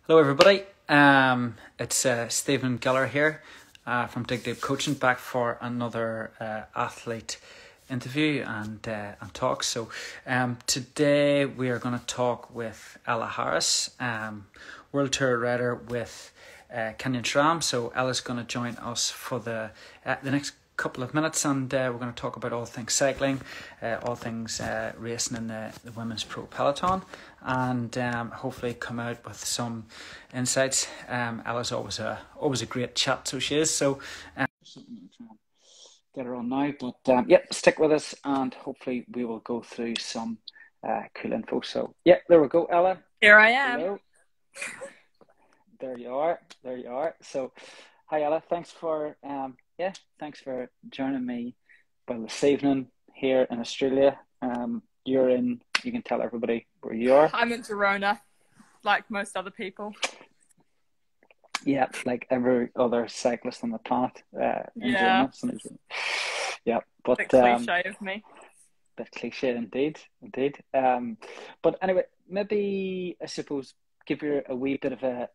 Hello, everybody. It's Stephen Gallagher here from Dig Deep Coaching, back for another athlete interview and talk. So today we are going to talk with Ella Harris, World Tour rider with Kenyan SRAM. So Ella's going to join us for the next couple of minutes, and we're going to talk about all things cycling, all things racing in the women's pro peloton, and hopefully come out with some insights. Ella's always a great chat, so she is. So get her on now, but stick with us, and hopefully we will go through some cool info. So there we go, Ella. Here I am. Hello. There you are. So hi, Ella. Thanks for joining me this evening here in Australia. You can tell everybody where you are. I'm in Girona, like most other people. Yeah, like every other cyclist on the planet. Yeah. Yeah, but bit cliche of me. Bit cliche indeed. But anyway, maybe I suppose give you a wee bit of a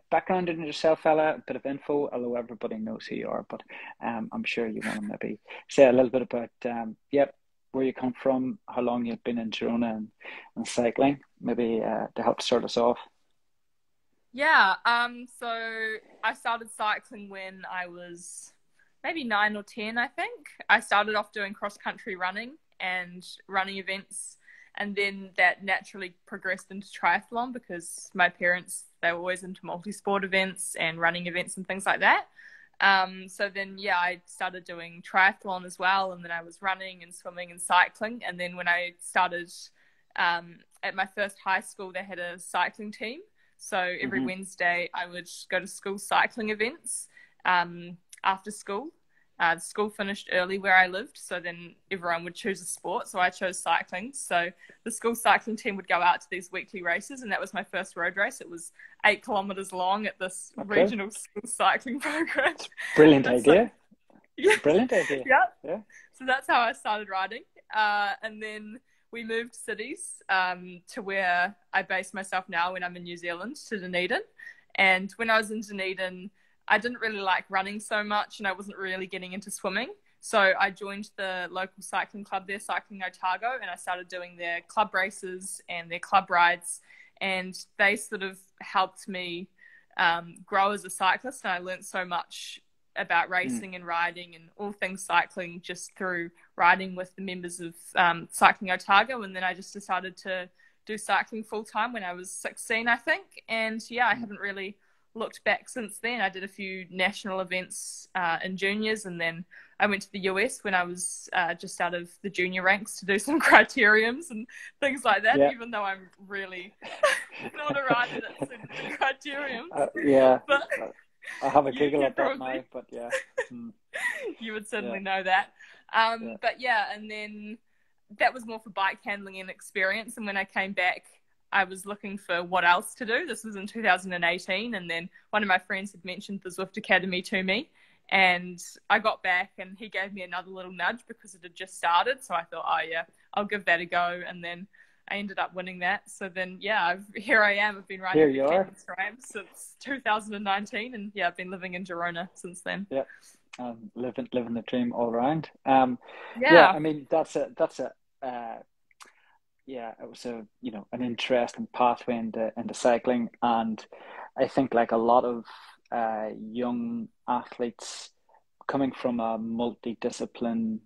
background in yourself, Ella, a bit of info, although everybody knows who you are, but I'm sure you want to maybe say a little bit about where you come from, how long you've been in Girona and cycling, maybe to help start us off. Yeah, so I started cycling when I was maybe 9 or 10, I think. I started off doing cross-country running and running events, and then that naturally progressed into triathlon because my parents, they were always into multi-sport events and running events and things like that. So then, I started doing triathlon as well. And then I was running and swimming and cycling. And then when I started at my first high school, they had a cycling team. So every Wednesday I would go to school cycling events after school. The school finished early where I lived, so then everyone would choose a sport. So I chose cycling. So the school cycling team would go out to these weekly races, and that was my first road race. It was 8 kilometres long at this regional school cycling program. Brilliant idea. Brilliant idea. Yeah. So that's how I started riding. And then we moved cities to where I base myself now when I'm in New Zealand, to Dunedin. And when I was in Dunedin, I didn't really like running so much, and I wasn't really getting into swimming. So I joined the local cycling club there, Cycling Otago, and I started doing their club races and their club rides. And they sort of helped me grow as a cyclist. And I learned so much about racing and riding and all things cycling just through riding with the members of Cycling Otago. And then I just decided to do cycling full time when I was 16, I think. And I haven't really looked back since then. I did a few national events in juniors, and then I went to the US when I was just out of the junior ranks to do some criteriums and things like that, even though I'm really not a rider that's in the criteriums. But I have a giggle at that now, but you would certainly know that. But and then that was more for bike handling and experience, and when I came back I was looking for what else to do. This was in 2018, and then one of my friends had mentioned the Zwift Academy to me, and I got back and he gave me another little nudge because it had just started. So I thought, I'll give that a go, and then I ended up winning that. So then, here I am. I've been riding the SRAM since 2019, and I've been living in Girona since then. Yeah, living the dream all around. I mean that's it was an interesting pathway into cycling, and I think like a lot of young athletes coming from a multidiscipline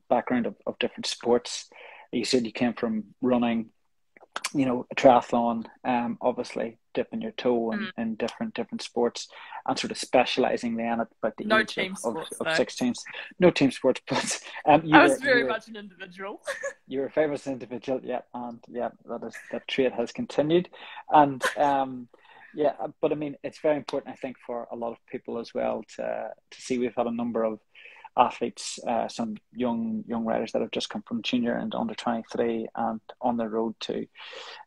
background of different sports. You said you came from running, a triathlon, obviously dipping your toe in different sports and sort of specializing then at about the age of 16. No team sports, but I was very much an individual. You're a famous individual, and that trait has continued. And but I mean, it's very important, I think, for a lot of people as well to see. We've had a number of athletes, some young riders that have just come from junior and under 23 and on the road to,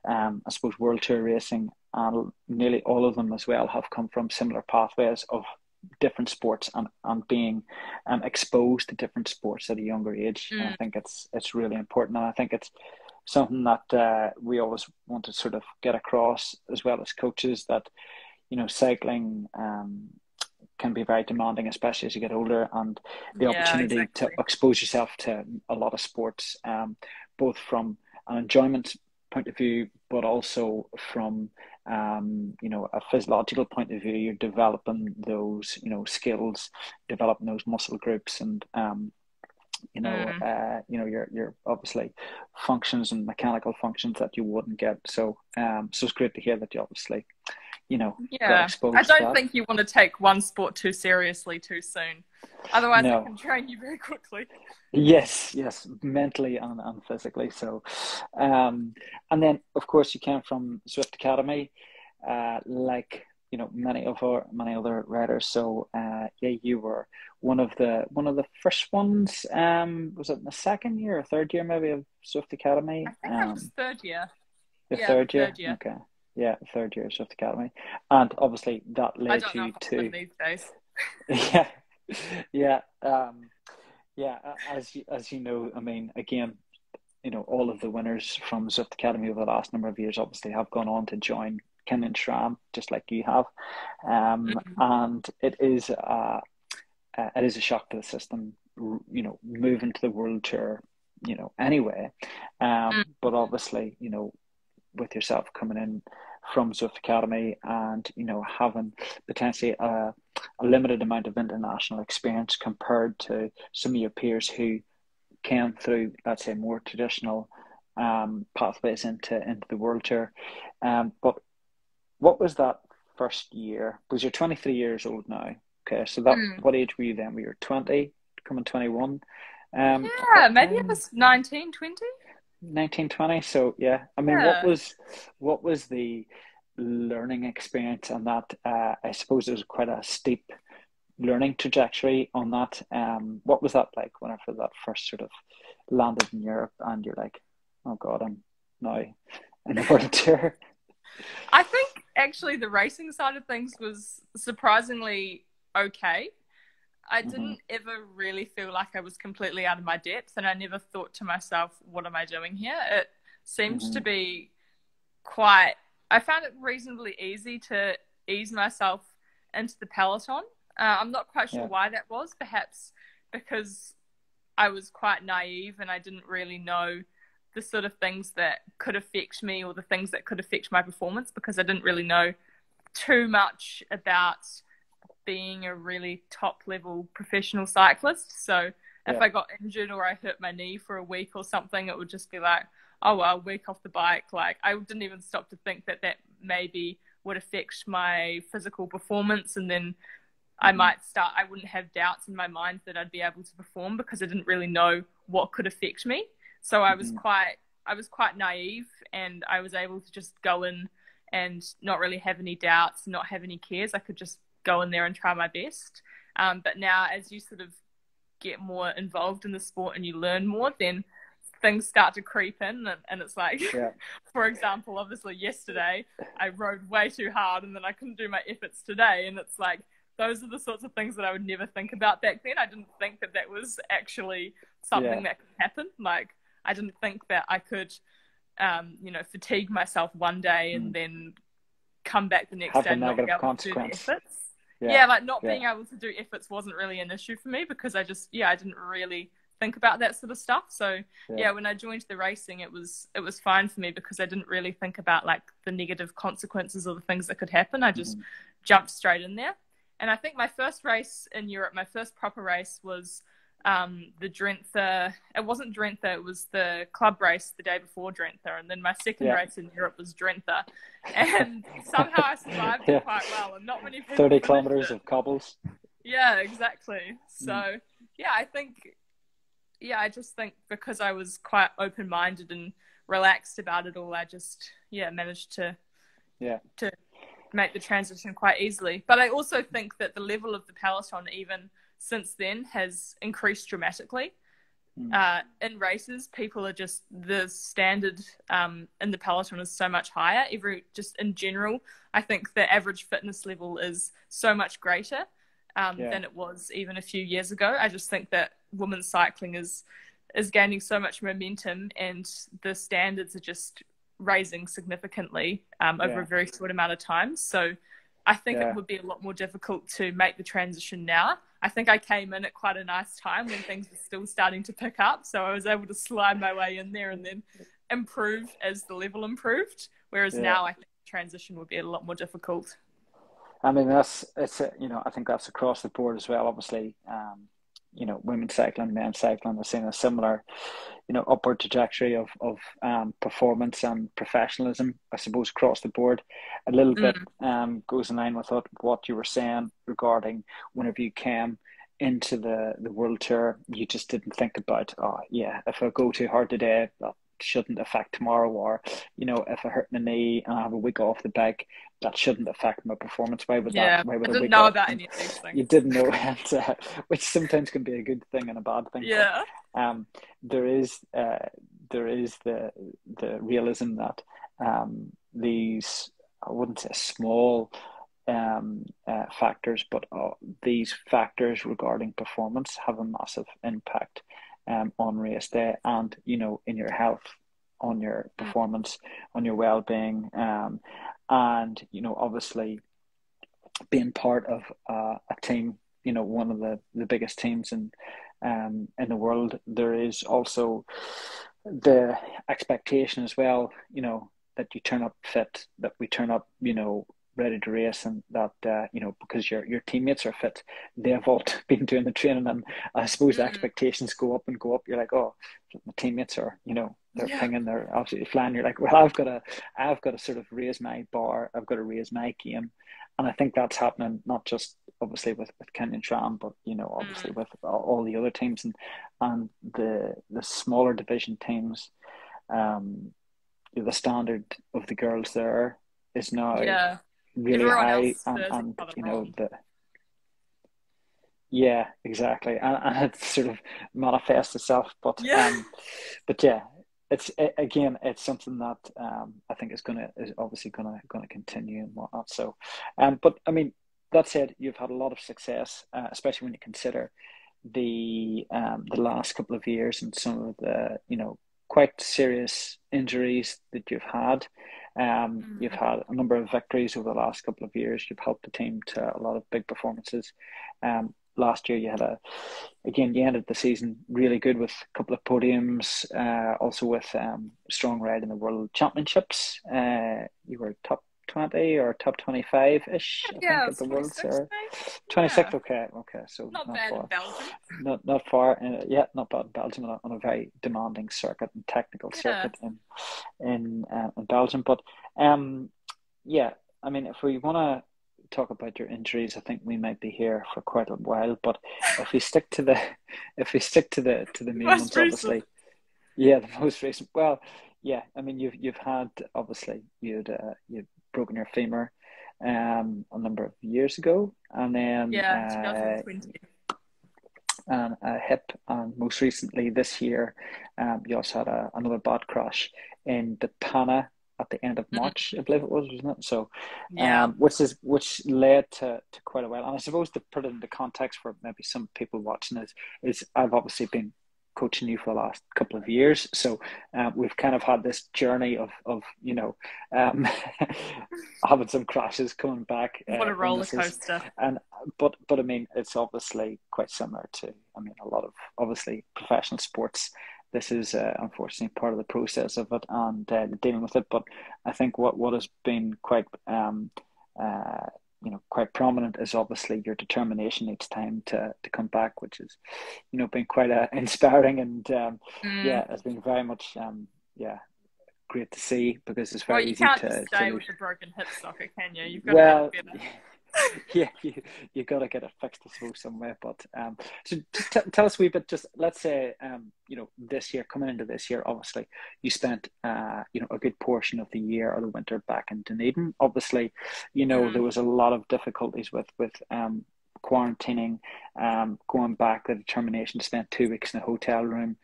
I suppose, World Tour racing, and nearly all of them as well have come from similar pathways of different sports and being exposed to different sports at a younger age. And I think it's really important, and I think it's something that we always want to sort of get across, as well as coaches, that cycling can be very demanding, especially as you get older, and the Yeah, opportunity to exactly. expose yourself to a lot of sports, both from an enjoyment point of view, but also from a physiological point of view. You're developing those skills, developing those muscle groups, and Mm. your obviously functions and mechanical functions that you wouldn't get. So it's great to hear that you obviously got Yeah, I exposed to don't that. think you want to take one sport too seriously too soon. Otherwise, it No. can drain you very quickly. Yes, mentally and physically. So, and then of course you came from Swift Academy, like many other riders. So, yeah, you were one of the first ones. Was it in the second year or third year maybe of Swift I Academy? think I was third year. The Yeah, the third year. third year. Okay, yeah, third year of Swift Academy, and obviously that I led don't know you if I'll win to these days. yeah, yeah. Yeah, as you know, I mean, again, all of the winners from Zwift Academy over the last number of years obviously have gone on to join Kin and SRAM, just like you have. Mm. And it is a shock to the system, moving to the world tour, anyway. Mm. But obviously, with yourself coming in from Zwift Academy and, having potentially a limited amount of international experience compared to some of your peers who came through, let's say, more traditional pathways into the world tour. But what was that first year? Because you're 23 years old now. Okay, so that Mm. what age were you then? We were 20, coming 21. At Yeah, that maybe it time, was 19, 20. 1920. So yeah, I mean, Yeah. what was the learning experience on that? I suppose it was quite a steep learning trajectory on that. What was that like whenever that first sort of landed in Europe and you're like, oh God, I'm now in the world tour? I think actually the racing side of things was surprisingly okay. I Hmm. didn't ever really feel like I was completely out of my depth, and I never thought to myself, what am I doing here? It seemed Hmm. to be quite, I found it reasonably easy to ease myself into the peloton. I'm not quite sure Yeah. why that was, perhaps because I was quite naive and I didn't really know the sort of things that could affect me or the things that could affect my performance, because I didn't really know too much about being a really top level professional cyclist. So if Yeah. I got injured or I hurt my knee for a week or something, it would just be like, oh well, week off the bike. Like I didn't even stop to think that that maybe would affect my physical performance, and then Hmm. I wouldn't have doubts in my mind that I'd be able to perform because I didn't really know what could affect me. So Hmm. I was quite naive, and I was able to just go in and not really have any doubts, not have any cares. I could just go in there and try my best. But now, as you sort of get more involved in the sport and you learn more, then things start to creep in, and it's like, Yeah. for example, obviously yesterday I rode way too hard and then I couldn't do my efforts today, and it's like those are the sorts of things that I would never think about back then. I didn't think that that was actually Yeah. something that could happen. Like I didn't think that I could fatigue myself one day and Mm. then come back the next Have day a and not be negative able to do the consequence. efforts. Yeah. Yeah, like not Yeah. being able to do efforts wasn't really an issue for me because I didn't really think about that sort of stuff. So Yeah. yeah, when I joined the racing, it was fine for me because I didn't really think about like the negative consequences or the things that could happen. I just Hmm. jumped straight in there. And I think my first race in Europe, my first proper race was the Drenthe. It wasn't Drenthe, it was the club race the day before Drenthe. And then my second Yeah. race in Europe was Drenthe. And somehow I survived it Yeah. quite well, and not many people 30 finished kilometers it. of cobbles. Yeah, exactly. Mm. So, yeah, I just think because I was quite open minded and relaxed about it all, I just, yeah, managed Yeah. to make the transition quite easily. But I also think that the level of the peloton, even since then, has increased dramatically. Mm. In races, people are just the standard in the peloton is so much higher. Just in general, I think the average fitness level is so much greater Yeah. than it was even a few years ago. I just think that women's cycling is is gaining so much momentum, and the standards are just raising significantly over a very short amount of time. So I think it would be a lot more difficult to make the transition now. I think I came in at quite a nice time when things were still starting to pick up, so I was able to slide my way in there and then improve as the level improved. Whereas now I think the transition would be a lot more difficult. I mean, I think that's across the board as well. Obviously, women's cycling, men's cycling are seeing a similar, upward trajectory of performance and professionalism, I suppose, across the board. A little bit goes in line with what you were saying regarding whenever you came into the World Tour, you just didn't think about, if I go too hard today, that shouldn't affect tomorrow, or if I hurt my knee and I have a week off the bike, that shouldn't affect my performance. Why would I didn't know about any of these things. You didn't know it, which sometimes can be a good thing and a bad thing. Yeah. But, there is the realism that these, I wouldn't say small factors, but these factors regarding performance have a massive impact on race day, and in your health, on your performance, on your well-being, and obviously being part of a team, one of the biggest teams in the world. There is also the expectation as well, that you turn up fit, that we turn up, ready to race, and that because your teammates are fit, they've all been doing the training, and I suppose the expectations go up and go up. You're like, oh, my teammates are, they're pinging, they're absolutely flying. You're like, well, I've got to sort of raise my bar, I've got to raise my game. And I think that's happening not just obviously with Kenyon Tram, but obviously with all the other teams, and the smaller division teams. The standard of the girls there is now really everyone high, and exactly, and it sort of manifests itself. But it's something that I think is obviously gonna continue and whatnot. So, but I mean, that said, you've had a lot of success, especially when you consider the last couple of years and some of the quite serious injuries that you've had. You've had a number of victories over the last couple of years. You've helped the team to a lot of big performances. Last year you had you ended the season really good with a couple of podiums, also with strong ride in the World Championships. You were top 20 or top 25-ish, I think, at the World Tour. 26th, okay. So not bad far. In Belgium. Not far. Not bad in Belgium, on a very demanding circuit and technical circuit in Belgium. But I mean, if we want to talk about your injuries, I think we might be here for quite a while. But if we stick to the main ones, obviously, the most recent. Well, I mean, you've had, obviously you'd broken your femur a number of years ago, and then 2020. And a hip, and most recently this year, you also had another bad crash in the Pana at the end of March, I believe it was, wasn't it? So, which led to quite a while. And I suppose to put it into context for maybe some people watching is I've obviously been coaching you for the last couple of years, so we've kind of had this journey of having some crashes, coming back. What a roller coaster! But I mean, it's obviously quite similar to a lot of obviously professional sports. This is unfortunately part of the process of it and dealing with it. But I think what has been quite quite prominent is obviously your determination each time to come back, which is been quite inspiring, and it's been very much great to see, because it's very easy to. You can't just stay with a broken hip socket, can you? You've got to you got to get it fixed, I suppose, somewhere. But so just tell us a wee bit. Just let's say this year, coming into this year, obviously you spent a good portion of the year or the winter back in Dunedin. Obviously, there was a lot of difficulties with quarantining, going back, the determination to spend 2 weeks in a hotel room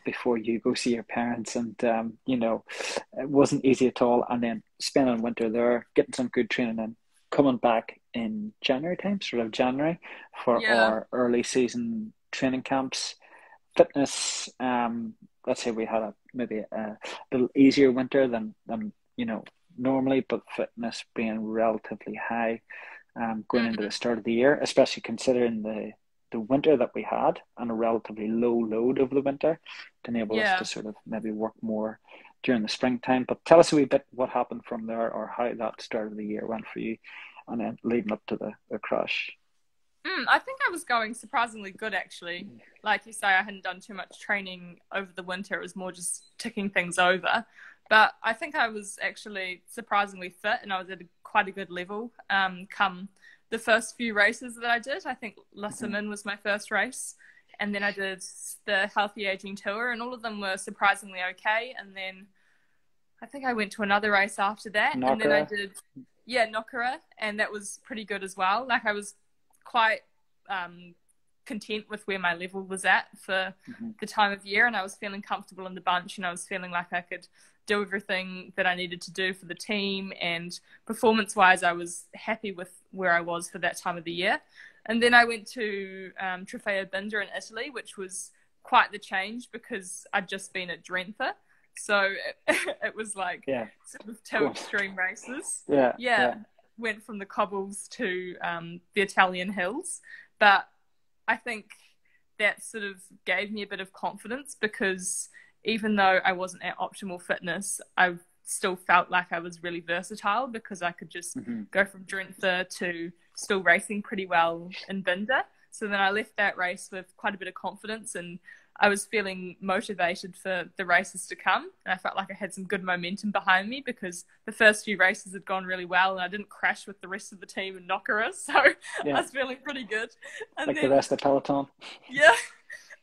before you go see your parents, and it wasn't easy at all. And then spending winter there, getting some good training in, coming back in January time, sort of January, for our early season training camps fitness, let's say we had maybe a little easier winter than normally, but fitness being relatively high going into the Mm, start of the year, especially considering the winter that we had and a relatively low load of the winter to enable us to yeah. sort of maybe work more during the springtime. But tell us a wee bit what happened from there, or how that start of the year went for you and then leading up to the crash. I think I was going surprisingly good, actually. Like you say, I hadn't done too much training over the winter. It was more just ticking things over. But I think I was actually surprisingly fit, and I was at quite a good level. Come the first few races that I did, I think La Mm-hmm. Simone was my first race, and then I did the Healthy Aging Tour, and all of them were surprisingly okay. And then I think I went to another race after that, and then I Knocker. did, yeah, Knockera, and that was pretty good as well. Like I was quite um, content with where my level was at for Mm-hmm. the time of year, and I was feeling comfortable in the bunch, and I was feeling like I could do everything that I needed to do for the team, and performance-wise, I was happy with where I was for that time of the year. And then I went to Trofeo Binda in Italy, which was quite the change because I'd just been at Drenthe. So it was like Yeah. sort of two Cool. extreme races. Yeah. Yeah, Yeah. went from the cobbles to the Italian hills. But I think that sort of gave me a bit of confidence because even though I wasn't at optimal fitness, I still felt like I was really versatile because I could just Mm-hmm. go from Drenthe to still racing pretty well in Binder. So then I left that race with quite a bit of confidence and I was feeling motivated for the races to come. And I felt like I had some good momentum behind me because the first few races had gone really well and I didn't crash with the rest of the team in Knockera. So I Yeah. was feeling pretty good. And Like the then, rest of Peloton. yeah,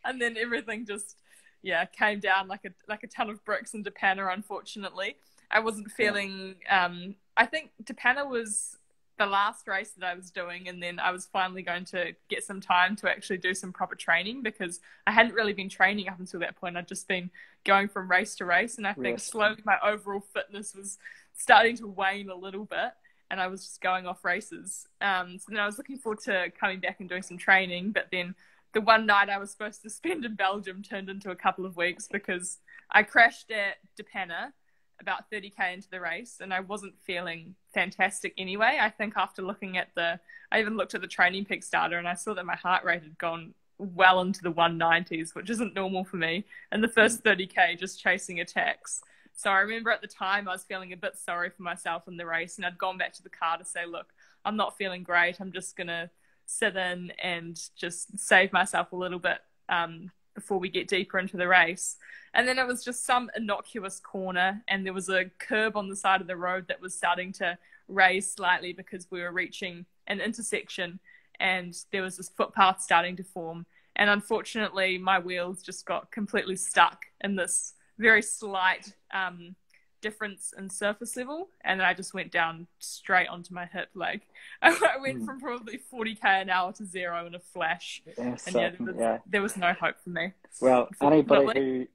and then everything just, yeah, came down like a ton of bricks in Depana, unfortunately. I wasn't Yeah. feeling, I think Depana was the last race that I was doing, and then I was finally going to get some time to actually do some proper training because I hadn't really been training up until that point. I'd just been going from race to race, and I think Race. slowly my overall fitness was starting to wane a little bit, and I was just going off races. So then I was looking forward to coming back and doing some training, but then the one night I was supposed to spend in Belgium turned into a couple of weeks because I crashed at Depana about 30k into the race and I wasn't feeling fantastic anyway. I think after looking at I even looked at the Training Peaks data and I saw that my heart rate had gone well into the 190s, which isn't normal for me. And the Mm. first 30k just chasing attacks. So I remember at the time I was feeling a bit sorry for myself in the race and I'd gone back to the car to say, look, I'm not feeling great. I'm just going to sit in and just save myself a little bit before we get deeper into the race. And then it was just some innocuous corner, and there was a curb on the side of the road that was starting to raise slightly because we were reaching an intersection, and there was this footpath starting to form. And unfortunately, my wheels just got completely stuck in this very slight difference in surface level, and then I just went down straight onto my hip. Like I went Mm. from probably 40k an hour to zero in a flash, Yeah. and yeah, Second. Yeah. there was no hope for me, Well, unfortunately.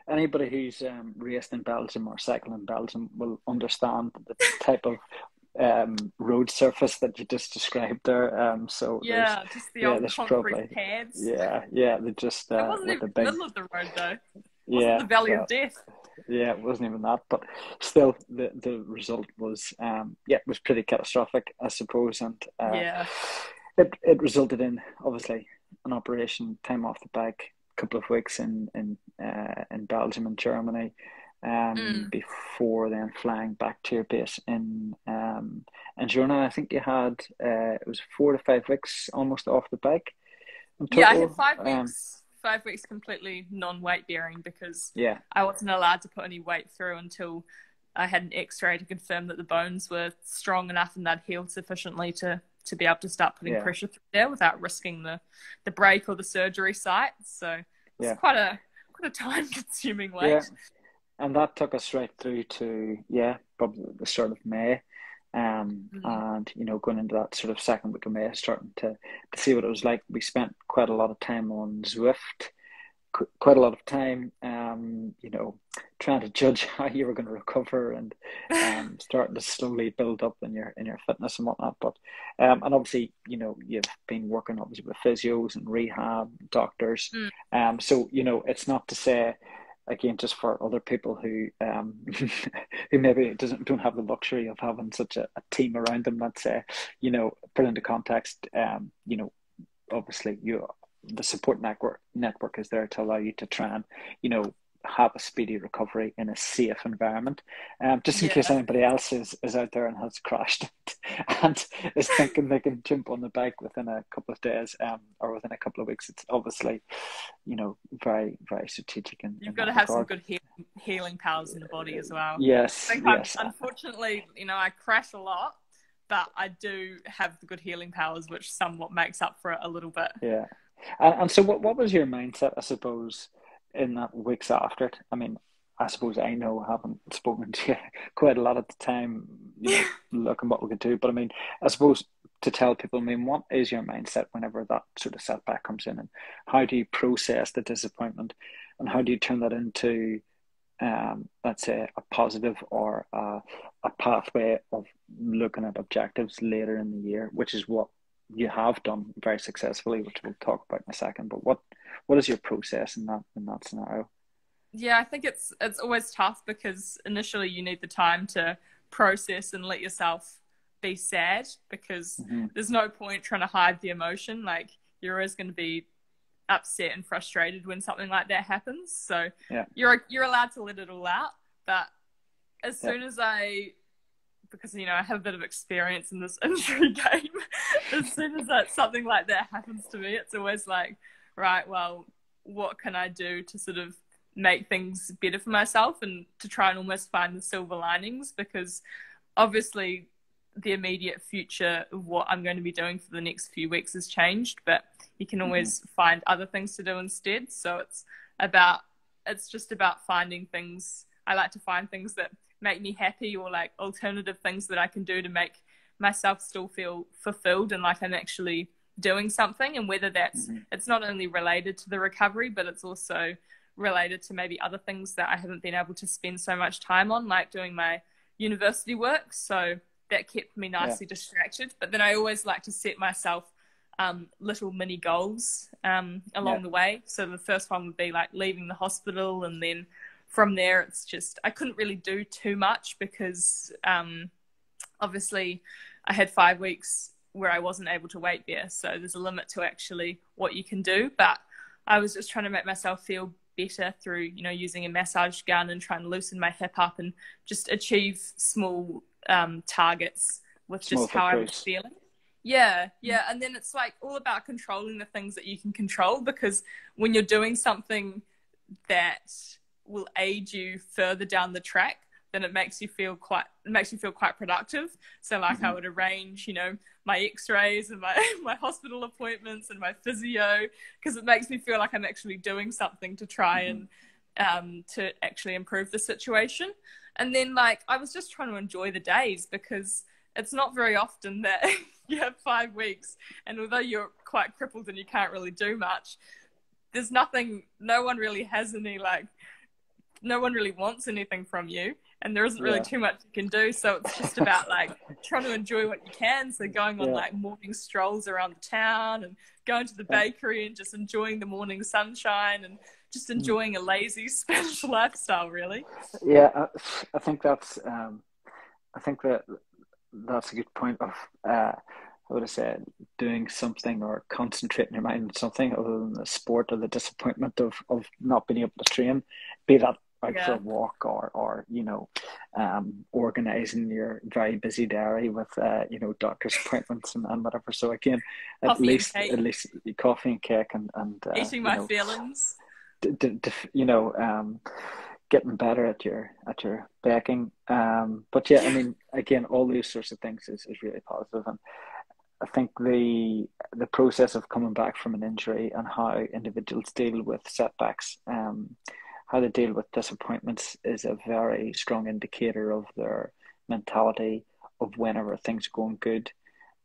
anybody who's raced in Belgium or cycled in Belgium will understand the type of road surface that you just described there. So Yeah, just the old there's concrete probably pads. they just It wasn't with even the the big middle of the road though. It wasn't yeah the Valley of well Death. yeah it wasn't even that, but still the result was it was pretty catastrophic, I suppose, and Yeah. it resulted in obviously an operation, time off the bike, a couple of weeks in Belgium and Germany, Mm. before then flying back to your base in Girona. I think you had it was 4 to 5 weeks almost off the bike in Yeah, I had total. 5 weeks completely non-weight bearing because Yeah, I wasn't allowed to put any weight through until I had an X-ray to confirm that the bones were strong enough and they'd healed sufficiently to be able to start putting yeah, pressure through there without risking the break or the surgery site. So it's yeah, quite a time-consuming yeah. wait. And that took us right through to probably the start of May. Mm. And going into that sort of second week of May, starting to see what it was like. We spent quite a lot of time on Zwift, quite a lot of time, trying to judge how you were going to recover, and starting to slowly build up in your fitness and whatnot. But and obviously, you've been working obviously with physios and rehab doctors. Mm. So it's not to say, again, just for other people who who maybe don't have the luxury of having such a team around them. Let's say, put into context, obviously the support network is there to allow you to try and have a speedy recovery in a safe environment, just in case Yeah. anybody else is out there and has crashed and is thinking they can jump on the bike within a couple of days, or within a couple of weeks. It's obviously very, very strategic in You've got that to have some regard. good healing powers in the body as well. Yes, I think yes. unfortunately, I crash a lot, but I do have the good healing powers, which somewhat makes up for it a little bit. Yeah. And so what was your mindset, I suppose, in that weeks after it? I mean, I suppose I know I haven't spoken to you quite a lot at the time, looking what we could do. But I mean, I suppose to tell people, I mean, what is your mindset whenever that sort of setback comes in, and how do you process the disappointment, and how do you turn that into, let's say, a positive, or a pathway of looking at objectives later in the year, which is what you have done very successfully, which we'll talk about in a second. But what is your process in that scenario? Yeah, I think it's always tough because initially you need the time to process and let yourself be sad, because Mm-hmm. there's no point trying to hide the emotion. Like, you're always going to be upset and frustrated when something like that happens. So Yeah, you're allowed to let it all out. But as yeah, soon as because I have a bit of experience in this injury game, as soon as something like that happens to me, it's always like, right, well, what can I do to sort of make things better for myself, and to try and almost find the silver linings? Because obviously the immediate future of what I'm going to be doing for the next few weeks has changed, but you can mm-hmm. always find other things to do instead. So it's just about finding things. I like to find things that make me happy, or like alternative things that I can do to make myself still feel fulfilled and like I'm actually doing something. And whether Mm-hmm. it's not only related to the recovery, but it's also related to maybe other things that I haven't been able to spend so much time on, like doing my university work. So that kept me Yeah, nicely distracted. But then I always like to set myself little mini goals yeah, along the way. So the first one would be like leaving the hospital, and then from there it's just, I couldn't really do too much because obviously I had 5 weeks where I wasn't able to weight bear. So there's a limit to actually what you can do. But I was just trying to make myself feel better through, using a massage gun and trying to loosen my hip up and just achieve small targets with small just how I was victories. feeling. Yeah. And then it's like all about controlling the things that you can control, because when you're doing something that will aid you further down the track, then it makes you feel quite productive. So like, Mm-hmm. I would arrange, my x-rays and my, my hospital appointments and my physio, because it makes me feel like I'm actually doing something to try Mm-hmm. and to actually improve the situation. And then like, I was just trying to enjoy the days, because it's not very often that you have 5 weeks, and although you're quite crippled and you can't really do much, there's nothing, no one really has any, like, no one really wants anything from you, and there isn't really Yeah, too much you can do. So it's just about like trying to enjoy what you can. So going on yeah, like morning strolls around the town, and going to the yeah. bakery and just enjoying the morning sunshine, and just Mm. enjoying a lazy Spanish lifestyle, really. Yeah, I think I think that's a good point of, I would have said, doing something or concentrating your mind on something other than the sport or the disappointment of not being able to train, be that out for a Yeah. walk, or organizing your very busy diary with doctor's appointments and whatever. So again, at Coffee and least cake, coffee and cake, and eating my feelings. getting better at your baking. But yeah, I mean, again, all these sorts of things is really positive. And I think the process of coming back from an injury, and how individuals deal with setbacks, how they deal with disappointments, is a very strong indicator of their mentality of whenever things are going good.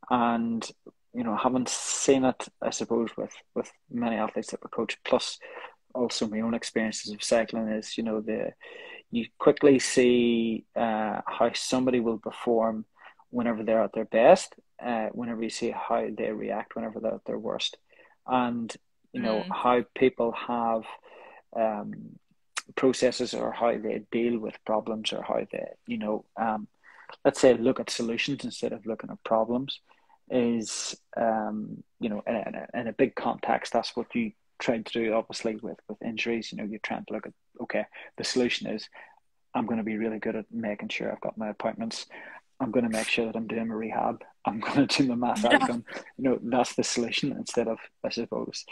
And having seen it, I suppose, with many athletes that we coach, plus also my own experiences of cycling is, you quickly see how somebody will perform whenever they're at their best, whenever you see how they react whenever they're at their worst, and how people have um, processes, or how they deal with problems, or how they let's say look at solutions instead of looking at problems, is in a big context. That's what you try to do, obviously, with injuries. You're trying to look at, okay, the solution is, I'm going to be really good at making sure I've got my appointments. I'm going to make sure that I'm doing my rehab. I'm going to do my massage. That's the solution, instead of, I suppose,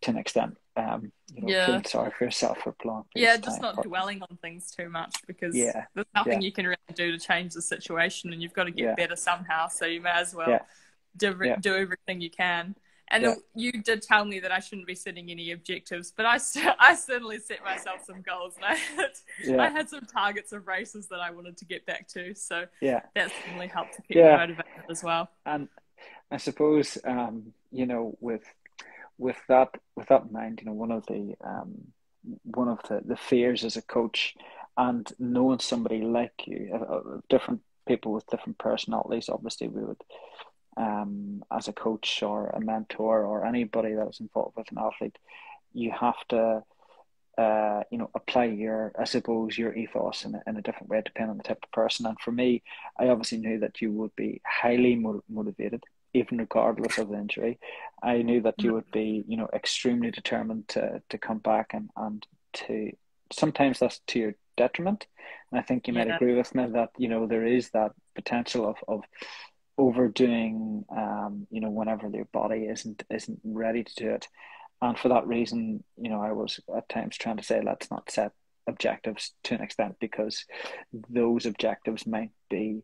to an extent, feeling sorry for yourself for prolonged periods of time. Just not dwelling on things too much, because there's nothing you can really do to change the situation, and you've got to get better somehow. So you may as well do everything you can. And you did tell me that I shouldn't be setting any objectives, but I certainly set myself some goals, and I had some targets of races that I wanted to get back to. So that certainly helped to keep me motivated as well. And I suppose, with that in mind, one of the fears as a coach, and knowing somebody like you, different people with different personalities, obviously we would, as a coach or a mentor or anybody that is involved with an athlete, you have to apply your ethos in a different way depending on the type of person. And for me, I obviously knew that you would be highly motivated, even regardless of the injury. I knew that you would be, extremely determined to come back, and to, sometimes that's to your detriment. And I think you might agree with me that, there is that potential of overdoing, whenever your body isn't ready to do it. And for that reason, I was at times trying to say, let's not set objectives to an extent, because those objectives might be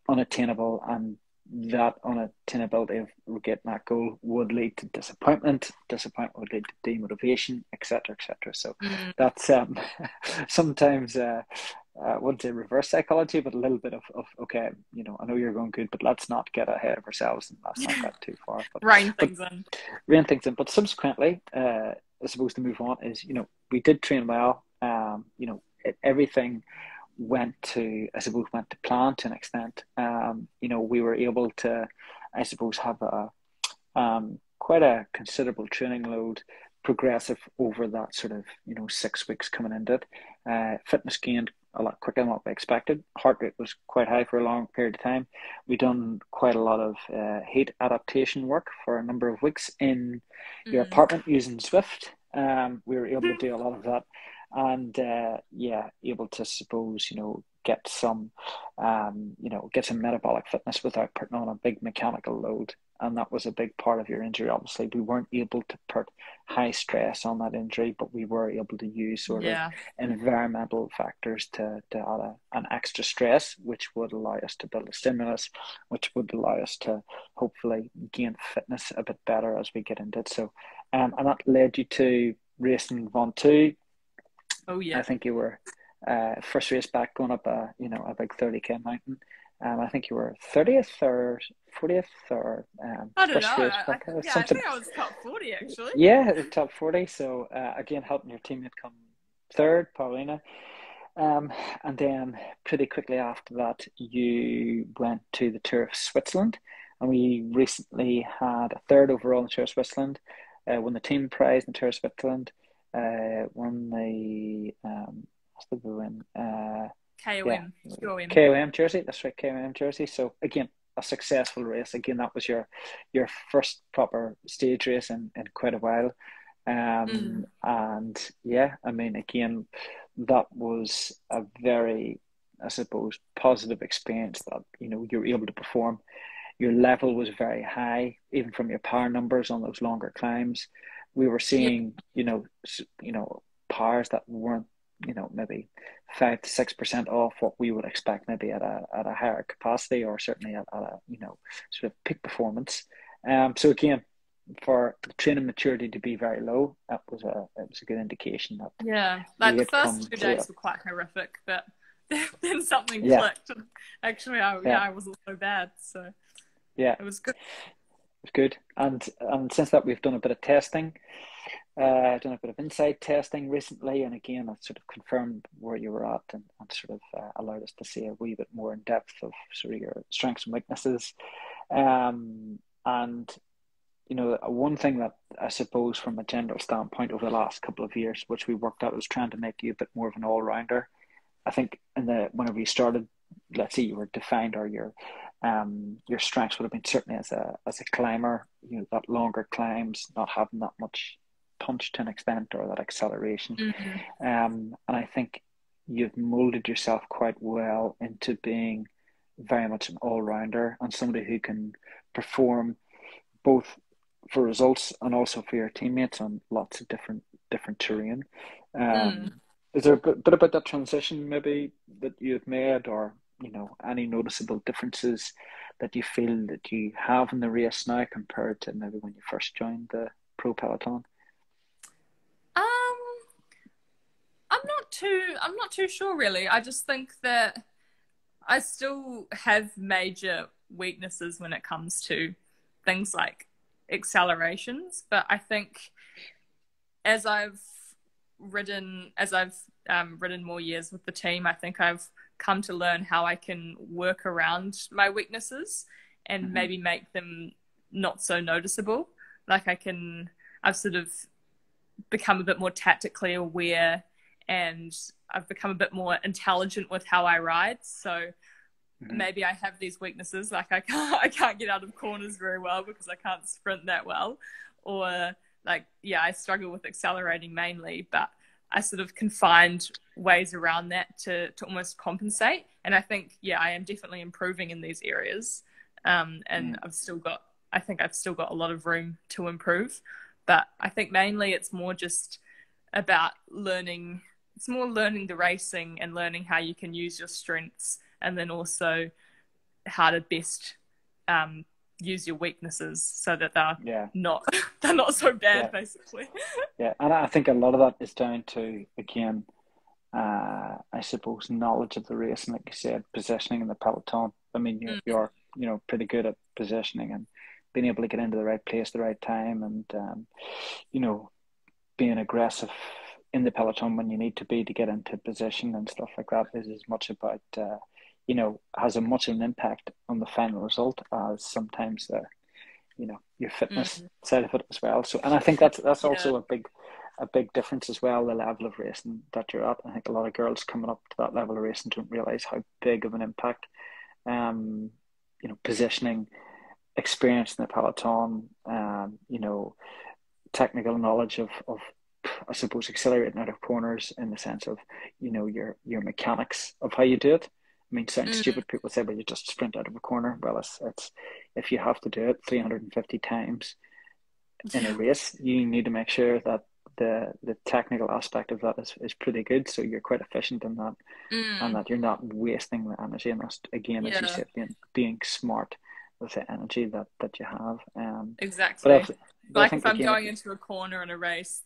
unattainable, and that unattainability of getting that goal would lead to disappointment. Disappointment would lead to demotivation, etc., etc. So that's sometimes I wouldn't say reverse psychology, but a little bit of okay, I know you're going good, but let's not get ahead of ourselves, and let's not get too far. Rein things in. But subsequently, I suppose to move on is, we did train well. Everything went to plan to an extent. We were able to, I suppose, have quite a considerable training load, progressive over that sort of 6 weeks coming into it. Fitness gained a lot quicker than what we expected. Heart rate was quite high for a long period of time. We done quite a lot of heat adaptation work for a number of weeks in your apartment using Swift. We were able to do a lot of that, and able to, suppose, get some metabolic fitness without putting on a big mechanical load. And that was a big part of your injury. Obviously, we weren't able to put high stress on that injury, but we were able to use sort of environmental factors to add an extra stress, which would allow us to build a stimulus, which would allow us to hopefully gain fitness a bit better as we get into it. So, and that led you to racing Vaughan 2. Oh yeah. I think you were first race back, going up a big 30k mountain. I think you were 30th or 40th, or I don't know. I think I was top 40 actually. Yeah, top 40. So again, helping your teammate come third, Paulina. And then pretty quickly after that, you went to the Tour of Switzerland, and we recently had a third overall in the Tour of Switzerland. Won the team prize in the Tour of Switzerland. Won the win? KOM jersey. That's right, KOM jersey. So again, a successful race. Again, that was your first proper stage race in quite a while. And yeah, I mean, again, that was a very, I suppose, positive experience that, you were able to perform. Your level was very high, even from your power numbers on those longer climbs. We were seeing, powers that weren't, maybe 5 to 6% off what we would expect maybe at a higher capacity, or certainly at a sort of peak performance. So again, for the training maturity to be very low, it was a good indication that the first 2 days were quite horrific, but then something clicked. And actually, I wasn't so bad, so it was good. It was good, and since that we've done a bit of testing. done a bit of insight testing recently, and again, that sort of confirmed where you were at, and sort of allowed us to see a wee bit more in depth of sort of your strengths and weaknesses. And one thing that I suppose from a general standpoint over the last couple of years, which we worked out, was trying to make you a bit more of an all-rounder. I think whenever you started, let's say you were defined, or your strengths would have been certainly as a climber, that longer climbs, not having that much punch to an extent, or that acceleration. And I think you've molded yourself quite well into being very much an all-rounder, and somebody who can perform both for results and also for your teammates on lots of different terrain. Is there a bit about that transition maybe that you've made, or any noticeable differences that you feel that you have in the race now compared to maybe when you first joined the pro peloton? I'm not too sure really. I just think that I still have major weaknesses when it comes to things like accelerations, but I think as I've ridden more years with the team, I think I've come to learn how I can work around my weaknesses and maybe make them not so noticeable. Like I've sort of become a bit more tactically aware, and I've become a bit more intelligent with how I ride. So maybe I have these weaknesses, like I can't get out of corners very well because I can't sprint that well, or I struggle with accelerating mainly, but I sort of can find ways around that to almost compensate. And I think I am definitely improving in these areas, and I've still got a lot of room to improve. But I think mainly it's more just about learning. It's more learning the racing and learning how you can use your strengths, and then also how to best use your weaknesses so that they're not so bad, basically. Yeah, and I think a lot of that is down to, again, I suppose, knowledge of the race, and like you said, positioning in the peloton. I mean, you're pretty good at positioning and being able to get into the right place at the right time, and being aggressive in the peloton when you need to be to get into position and stuff like that is as much about has as much of an impact on the final result as sometimes your fitness side of it as well. So, and I think that's also a big difference as well, the level of racing that you're at. I think a lot of girls coming up to that level of racing don't realize how big of an impact positioning, experience in the peloton, technical knowledge of I suppose accelerating out of corners, in the sense of your mechanics of how you do it. I mean, sounds stupid. People say, "Well, you just sprint out of a corner." Well, it's if you have to do it 350 times in a race, you need to make sure that the technical aspect of that is pretty good, so you're quite efficient in that, and that you're not wasting the energy. And that's, again, as you said, being smart with the energy that you have. Exactly. But if I'm going into a corner in a race,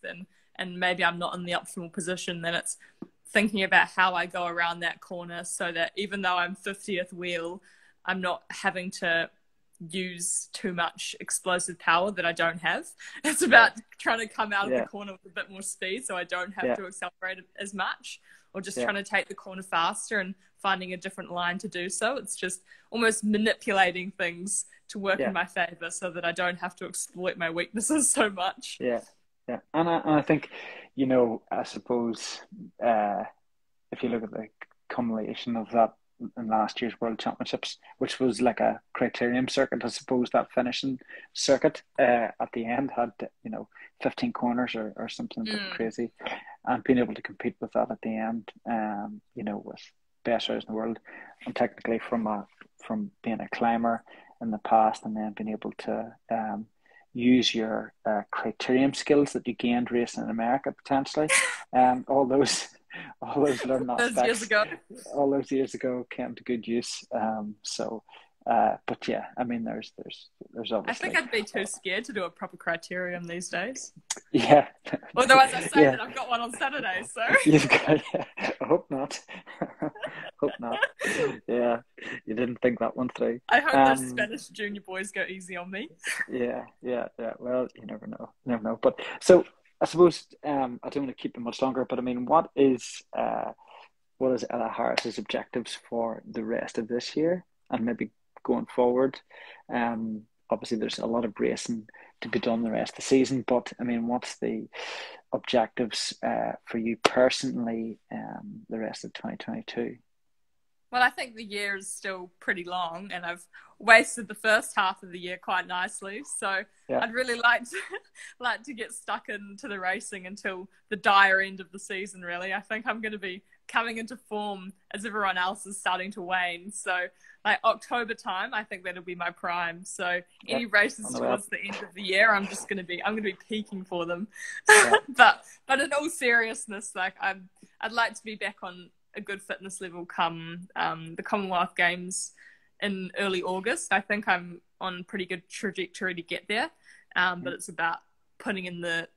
and maybe I'm not in the optimal position, then it's thinking about how I go around that corner so that even though I'm 50th wheel, I'm not having to use too much explosive power that I don't have. It's about trying to come out of the corner with a bit more speed so I don't have to accelerate as much, or just trying to take the corner faster and finding a different line to do so. It's just almost manipulating things to work in my favor so that I don't have to exploit my weaknesses so much. Yeah. And I think, I suppose, if you look at the culmination of that in last year's World Championships, which was like a criterium circuit, I suppose that finishing circuit at the end had 15 corners or something crazy, and being able to compete with that at the end, with best riders in the world, and technically from being a climber in the past, and then being able to use your criterium skills that you gained racing in America, potentially, all those learning aspects all those years ago came to good use. But yeah, I mean, there's obviously, I think I'd be too scared to do a proper criterium these days. Yeah. Although, as I say, that I've got one on Saturday, so you've got. I hope not. Hope not. Yeah, you didn't think that one through. I hope those Spanish junior boys go easy on me. Yeah. Well, you never know. But so, I suppose I don't want to keep it much longer, but I mean, what is Ella Harris's objectives for the rest of this year and maybe going forward? Obviously, there's a lot of racing to be done the rest of the season, but I mean, what's the objectives for you personally the rest of 2022? Well, I think the year is still pretty long, and I've wasted the first half of the year quite nicely. So Yeah. I'd really like to get stuck into the racing until the dire end of the season. Really, I think I'm going to be coming into form as everyone else is starting to wane. So like October time, I think that'll be my prime. So any races towards the end of the year, I'm going to be peaking for them. Yeah. but in all seriousness, like I'd like to be back on a good fitness level come the Commonwealth Games in early August. I think I'm on pretty good trajectory to get there, but it's about putting in the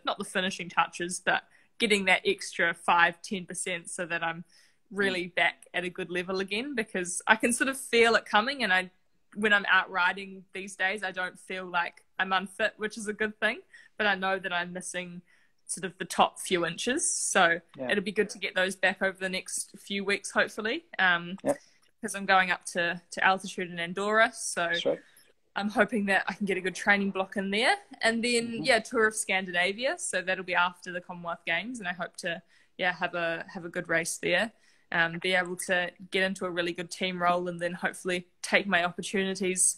not the finishing touches, but getting that extra 5-10% so that I'm really back at a good level again, because I can sort of feel it coming, and when I'm out riding these days, I don't feel like I'm unfit, which is a good thing, but I know that I'm missing sort of the top few inches. So it'll be good to get those back over the next few weeks, hopefully, because I'm going up to altitude in Andorra. So I'm hoping that I can get a good training block in there. And then, Tour of Scandinavia. So that'll be after the Commonwealth Games. And I hope to, have a good race there. Be able to get into a really good team role, and then hopefully take my opportunities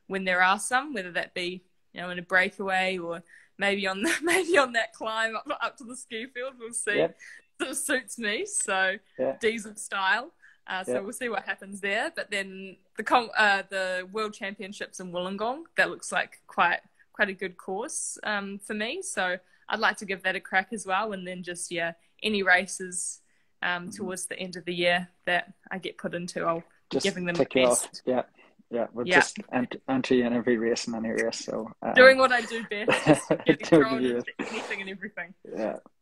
when there are some, whether that be, in a breakaway or maybe on that climb up to the ski field. We'll see. It sort of suits me. So diesel style. So we'll see what happens there. But then the World Championships in Wollongong, that looks like quite a good course for me. So I'd like to give that a crack as well. And then just any races towards the end of the year that I get put into, I'll be giving them the best. We'll just enter you in every race and any race. So doing what I do best, just getting thrown into anything and everything.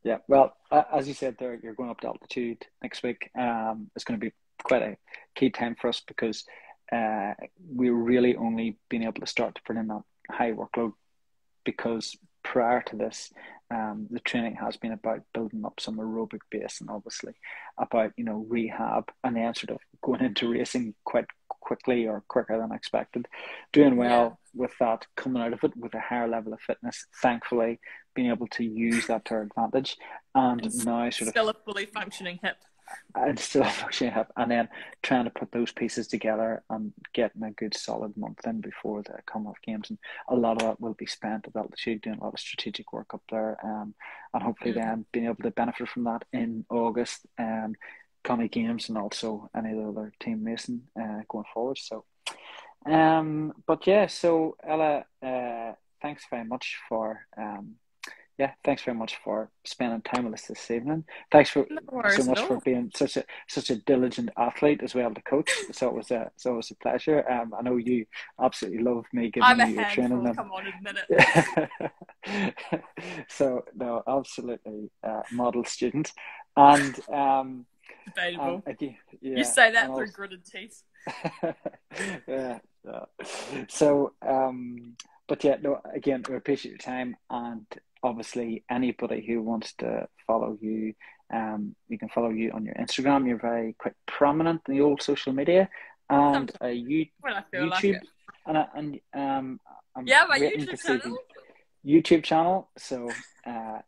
Yeah. Well, as you said there, you're going up to altitude next week. It's going to be quite a key time for us, because we're really only being able to start to put in that high workload, because prior to this, the training has been about building up some aerobic base, and obviously about rehab, and then sort of going into racing quite quickly, or quicker than expected, doing well with that, coming out of it with a higher level of fitness, thankfully being able to use that to our advantage, and now sort of still a fully functioning hip. And still functioning hip, and then trying to put those pieces together and getting a good solid month in before the Commonwealth Games. And a lot of that will be spent at altitude, doing a lot of strategic work up there, and hopefully then being able to benefit from that in August, County Games, and also any of the other team racing going forward. So so Ella, thanks very much for thanks very much for spending time with us this evening. Thanks so much for being such a diligent athlete as well to coach. So it was a pleasure. I know you absolutely love me giving you your training. Come on, admit it. So no, absolutely model student, and debatable. You say that through gritted teeth. So again, we appreciate your time, and obviously anybody who wants to follow you, you can follow you on your Instagram. You're very quite prominent in the old social media, and YouTube, and my YouTube channel. YouTube channel. So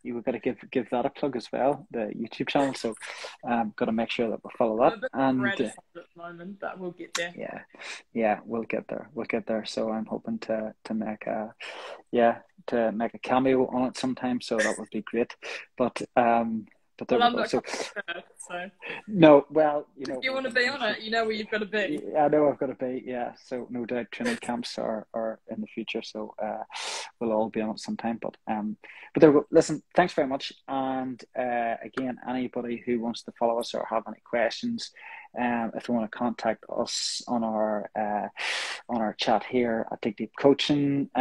you were going to give that a plug as well, the YouTube channel. So got to make sure that we follow that. And at the moment, but we'll get there. We'll get there. So I'm hoping to make a cameo on it sometime. So that would be great. But there I'm we go. So no, well, if you want to be on it, you know where you've got to be. I know I've got to be. Yeah, so no doubt training camps are in the future. So we'll all be on it sometime. But there we go. Listen, thanks very much. And again, anybody who wants to follow us or have any questions, if they want to contact us on our chat here at Dig Deep Coaching,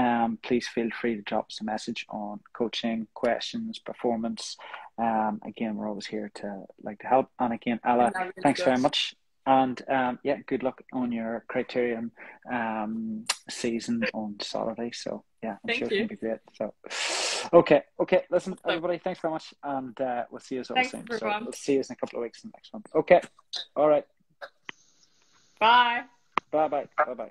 please feel free to drop us a message on coaching, questions, performance. Again, we're always here to help. And again, Ella, thanks very much And yeah, good luck on your criterium season on Saturday. So yeah, I'm sure Thank it's going you. to be great. So okay. Listen, So, everybody, thanks very much, and we'll see you all thanks, soon. So everyone. we'll see you in a couple of weeks in the next one. Okay, all right. Bye. Bye bye.